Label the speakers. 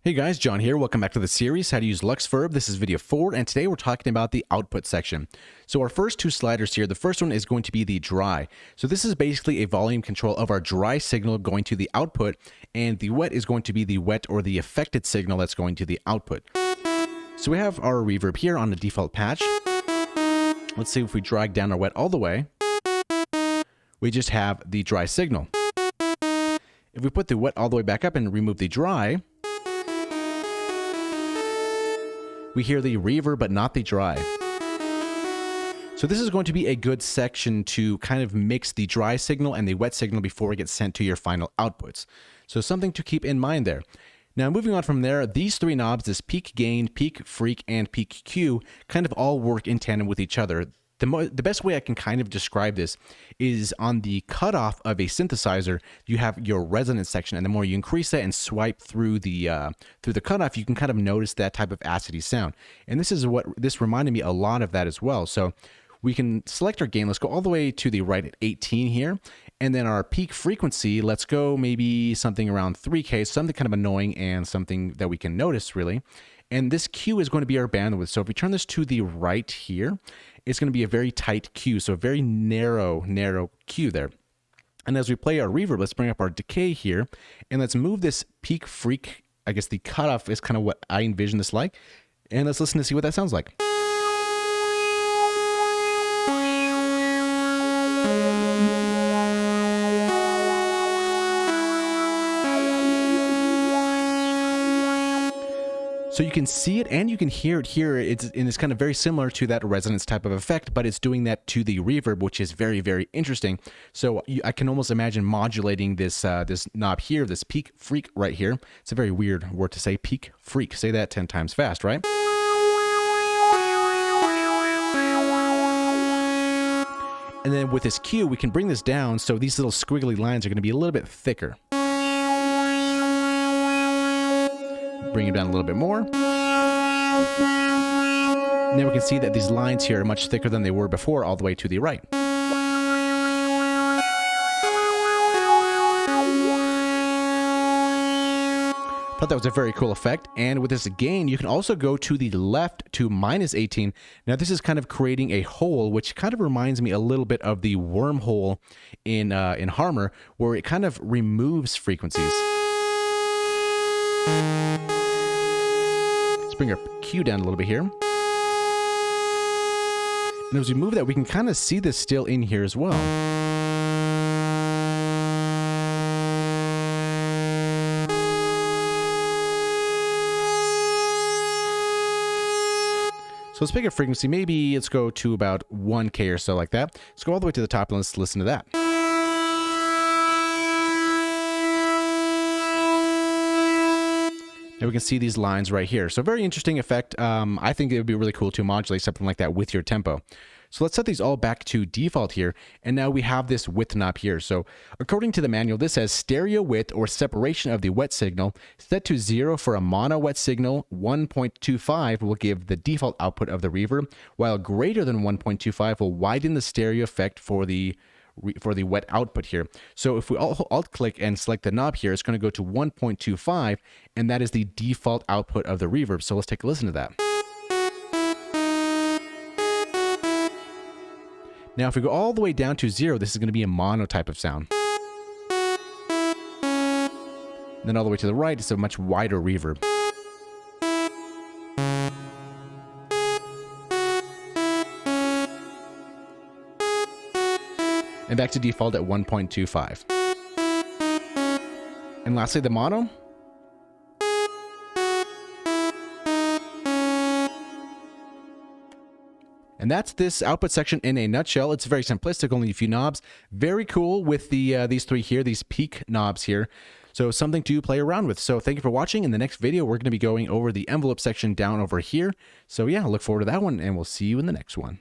Speaker 1: Hey guys, John here. Welcome back to the series, How to Use LuxeVerb. This is video 4, and today we're talking about the output section. So our first two sliders here, the first one is going to be the dry. So this is basically a volume control of our dry signal going to the output, and the wet is going to be the wet or the affected signal that's going to the output. So we have our reverb here on the default patch. Let's see if we drag down our wet all the way. We just have the dry signal. If we put the wet all the way back up and remove the dry, we hear the reverb, but not the dry. So this is going to be a good section to kind of mix the dry signal and the wet signal before it gets sent to your final outputs. So something to keep in mind there. Now moving on from there, these three knobs, this peak gain, peak freak, and peak Q, kind of all work in tandem with each other. The best way I can kind of describe this is on the cutoff of a synthesizer, you have your resonance section, and the more you increase that and swipe through the cutoff, you can kind of notice that type of acidy sound. And this reminded me a lot of that as well. So we can select our gain. Let's go all the way to the right at 18 here. And then our peak frequency, let's go maybe something around 3K, something kind of annoying and something that we can notice really. And this Q is going to be our bandwidth. So if we turn this to the right here, it's going to be a very tight Q, so a very narrow Q there. And as we play our reverb, let's bring up our decay here, and let's move this peak freak. I guess the cutoff is kind of what I envision this like. And let's listen to see what that sounds like. So you can see it and you can hear it here. It's kind of very similar to that resonance type of effect, but it's doing that to the reverb, which is very, very interesting. So I can almost imagine modulating this this knob here, this peak freak right here. It's a very weird word to say, peak freak. Say that 10 times fast, right? And then with this Q, we can bring this down, so these little squiggly lines are going to be a little bit thicker. Bring it down a little bit more. And then we can see that these lines here are much thicker than they were before, all the way to the right. Thought that was a very cool effect. And with this gain, you can also go to the left to -18. Now this is kind of creating a hole, which kind of reminds me a little bit of the wormhole in Harmor, where it kind of removes frequencies. Let's bring our Q down a little bit here. And as we move that, we can kind of see this still in here as well. So let's pick a frequency. Maybe let's go to about 1K or so like that. Let's go all the way to the top and let's listen to that. And we can see these lines right here. So very interesting effect. I think it would be really cool to modulate something like that with your tempo. So let's set these all back to default here. And now we have this width knob here. So according to the manual, this says stereo width or separation of the wet signal set to 0 for a mono wet signal. 1.25 will give the default output of the reverb, while greater than 1.25 will widen the stereo effect for the wet output here. So if we alt click and select the knob here, it's going to go to 1.25, and that is the default output of the reverb. So let's take a listen to that. Now if we go all the way down to 0, this is going to be a mono type of sound. And then all the way to the right, it's a much wider reverb. And back to default at 1.25. And lastly, the mono. And that's this output section in a nutshell. It's very simplistic, only a few knobs. Very cool with these three here, these peak knobs here. So something to play around with. So thank you for watching. In the next video, we're going to be going over the envelope section down over here. So yeah, look forward to that one, and we'll see you in the next one.